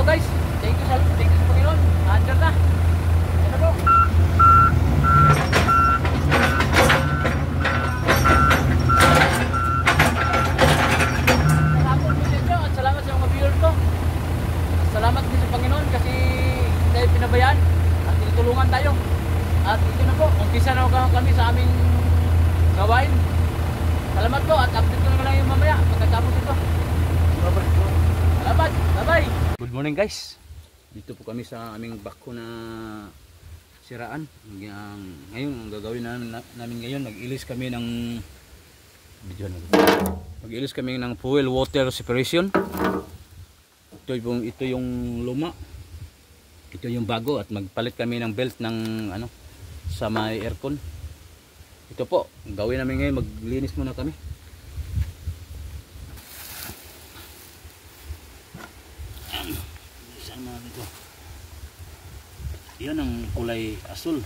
guys. Thank you sa Panginoon. Andyan na. Ano po? Salamat sa mga viewers ko. Salamat din sa Panginoon kasi tayo pinabayaan at tinutulungan tayo. At ito na po, umpisa na kami sa aming gawain. Salamat po at update ko na lang yung mamaya pagkatapos ito. Salamat, bye-bye. Good morning guys. Dito po kami sa aming bako na siraan. Ngayon, ang gagawin namin ngayon, mag-ilis kami ng fuel water separation. Ito yung luma. Ito yung bago at magpalit kami ng belt ng sa may aircon. Ito po, gawin namin ngayon, maglinis muna kami. Yan ang kulay asul.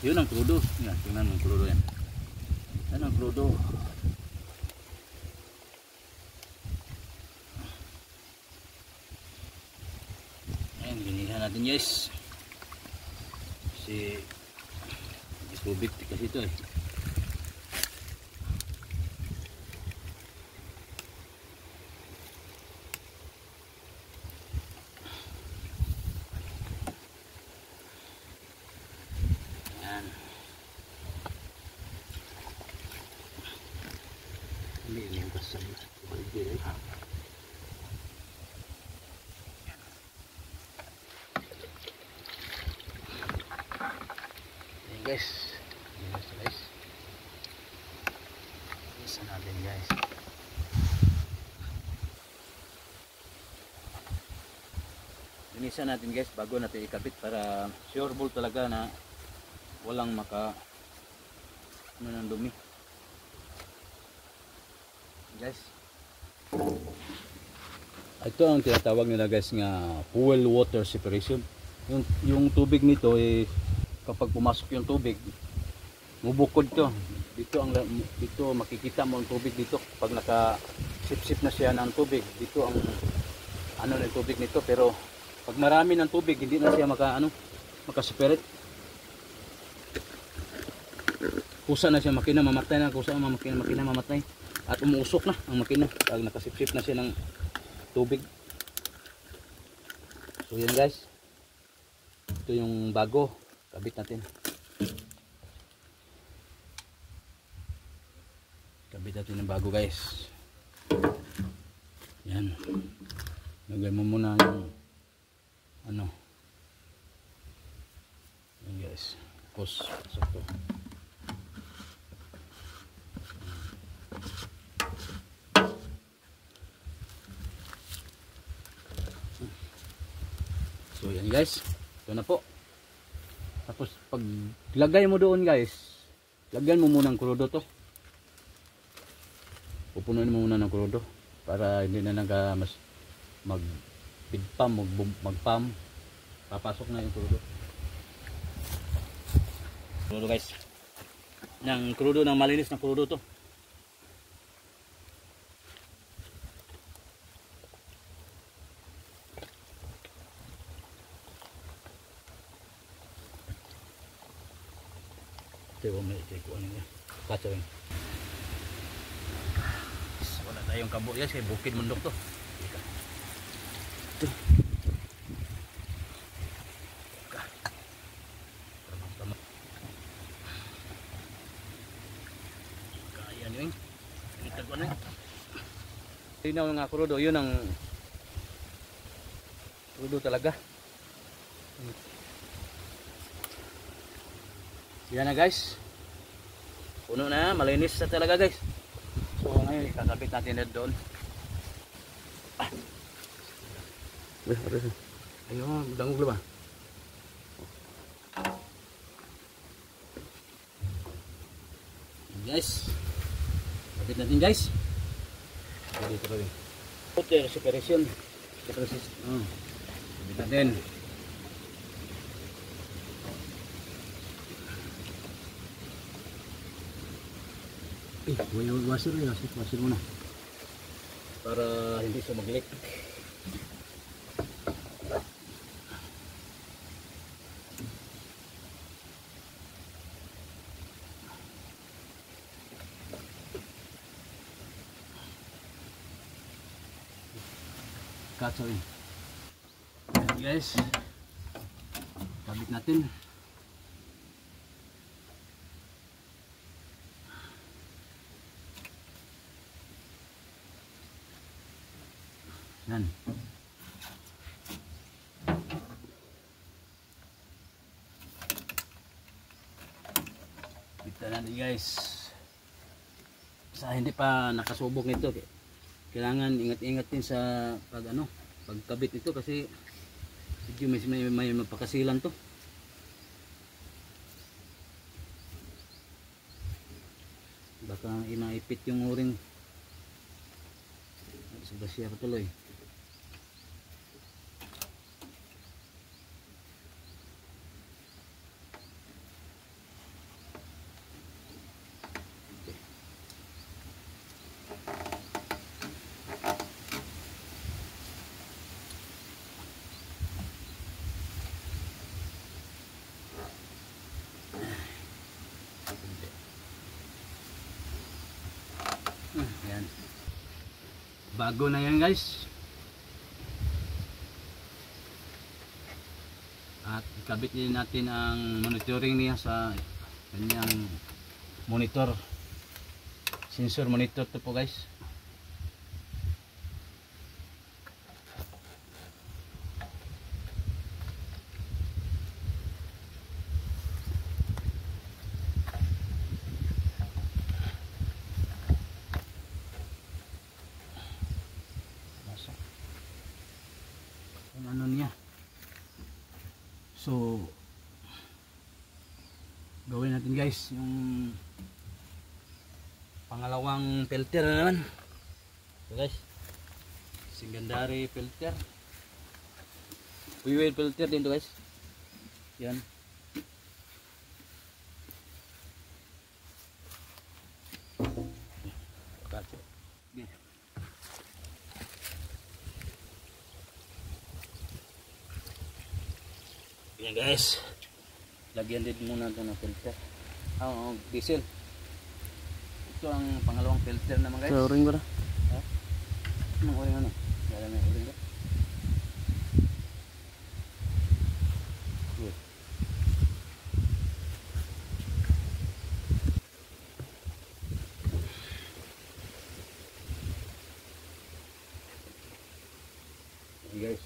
Yun ang krudo. Yan, tingnan ang krudo yan. Yan ang krudo. Ayan, linihan natin guys. Kasi tubig kasi ito eh. Guys, isa natin guys. Linisan natin guys bago natin ikabit para sure ball talaga na walang ng dumi. Guys, ito ang tinatawag nila guys nga fuel water separation. Yung tubig nito kapag pumasok yung tubig, mubukod to. Dito makikita mo ang tubig dito pag naka-sip-sip na siya ng tubig. Dito ang ng tubig nito, pero pag marami ng tubig hindi na siya maka-separate. Kusa na siya makina, mamatay na kusa ang makina mamatay. At umuusok na ang makina pag naka-sip-sip na siya ng tubig. So yan guys. Ito yung bago. Kabit natin. Kabit natin ng bago guys. Yan. Lagay mo muna yung yan guys. Tapos sakto. So yan guys. Ito na po. Tapos pag lagay mo doon guys, lagyan mo muna ng krudo to. Pupunuin mo muna ng krudo para hindi na mag-pump. Papasok na yung krudo. Krudo guys. Ng krudo, ng malinis na krudo to. Wala tayong kabo guys, kay bukid mundok to. Kaya nyo itag ko na yun ang mga krudo, yun ang krudo talaga. Yan na guys, puno na, malinis na talaga guys. So ngayon ikakabit natin na doon. Ayun, dangog ba? Guys, kabit natin guys. Dito kami. Water separation. Kabit natin. Washer muna para hindi siya mag-leak. Katsoy. Ayan guys. Kabit natin. Yan. Kita natin guys. Sa hindi pa nakasubok nito, kailangan ingat-ingat din sa pagkabit nito kasi medyo may mapakasilan to. Baka inaipit yung uring. Sudah siya tuloy. Yan. Bago na yan guys. At ikabit din natin ang monitoring niya sa kanyang monitor. Sensor monitor to po guys. Ano niya. So gawin natin guys yung pangalawang filter na naman. So guys, secondary filter, fuel filter din to guys. Yan. Okay. Yan guys, lagyan din muna ito ng filter. Diesel. Ito ang pangalawang filter naman guys. Sa o-ring ba na? Ha? Anong o-ring ano? Wala na o-ring ba? Good. Yan guys.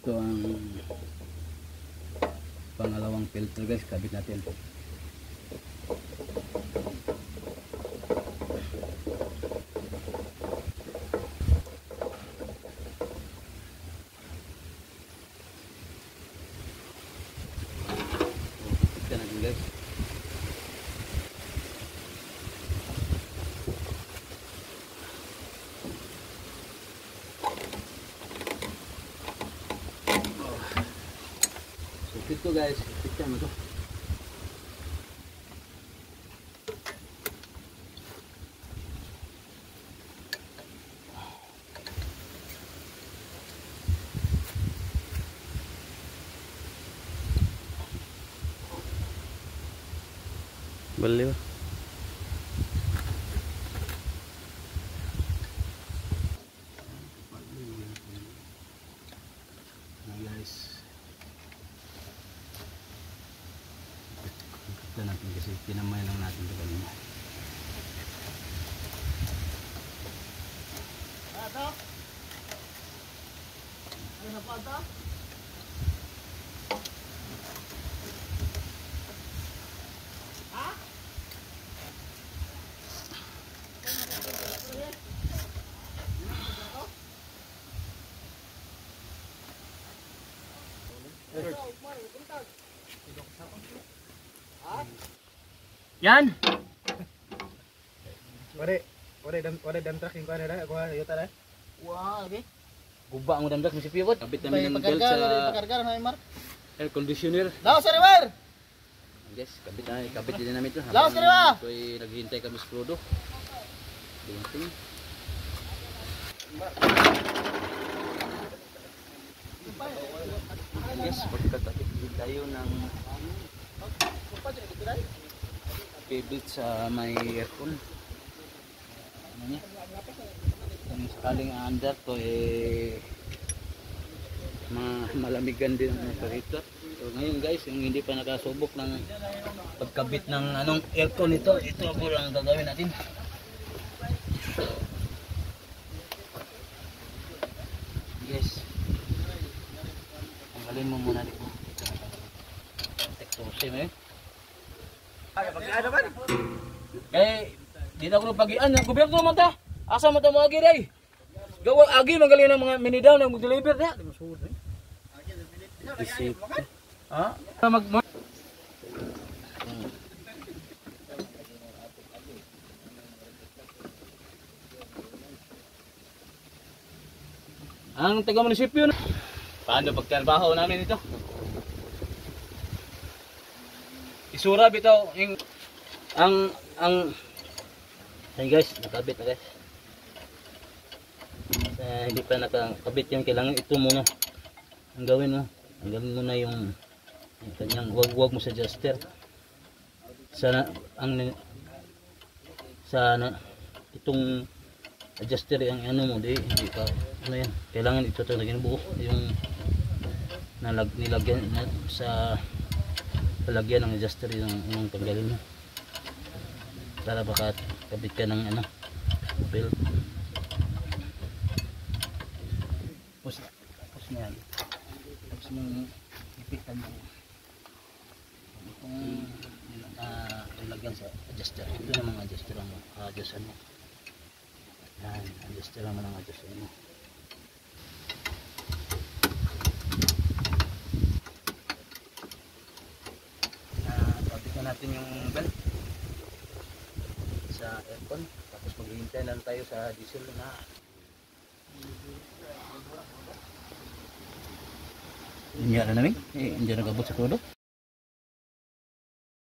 Ito ang pangalawang filter guys, kabit natin. Ito natin guys. Ito guys, picture mo to. Bali ba? Guys, ito natin kasi kinamay lang natin ito kanina. Ano pa ito? Yan! Wala dam truck yung kanila, ako ayuta na. Wow, lagi. Guba ang damdak si Pivot. Kabit namin ng belt Pakarga, sa pakarga na Mar. air conditioner. Laos sa river. Yes, kabit din namin ito. Laos ka na! Ito ay naghihintay kami sa Prodo. Bunting. Yes, pagkakabit din tayo ng pivot sa may aircon. Ano niya? kung sakaling under to malamigan din ang operator. So ngayon guys, yung hindi pa nakasubok ng pagkabit ng anong aircon nito, ito po lang ang gagawin natin. Yes. Tanggalin mo muna dito. Tektosim di na ko pagian ng gobyerno man ta. Asa man ta mo agi day? Gawa agi magaling ng mga minidaw na mag-deliver na. Ha? Ang taga-munisipyo na. Paano pagtrabaho namin ito? Isura bitaw yung ay guys, nakabit na guys. Hindi pa nakakabit yung kailangan ito muna. Ang gawin mo, tanggalin mo na yung kanyang wag mo sa adjuster. Sana itong adjuster ang ano mo hindi pa ano yan. Kailangan ito talagang buo yung nilagyan sa palagyan ng adjuster yung tanggalin mo. Para baka kabit ka ng belt. Tapos na yan. Tapos mong ipitan mo itong ilagyan sa adjuster. Ito na mga adjuster ang adjustan mo. Yan, adjuster naman ang adjustan mo. Kabit na natin yung belt sa aircon, tapos maghihintay lang tayo sa diesel na hindi na namin, hindi na nagabot sa todo.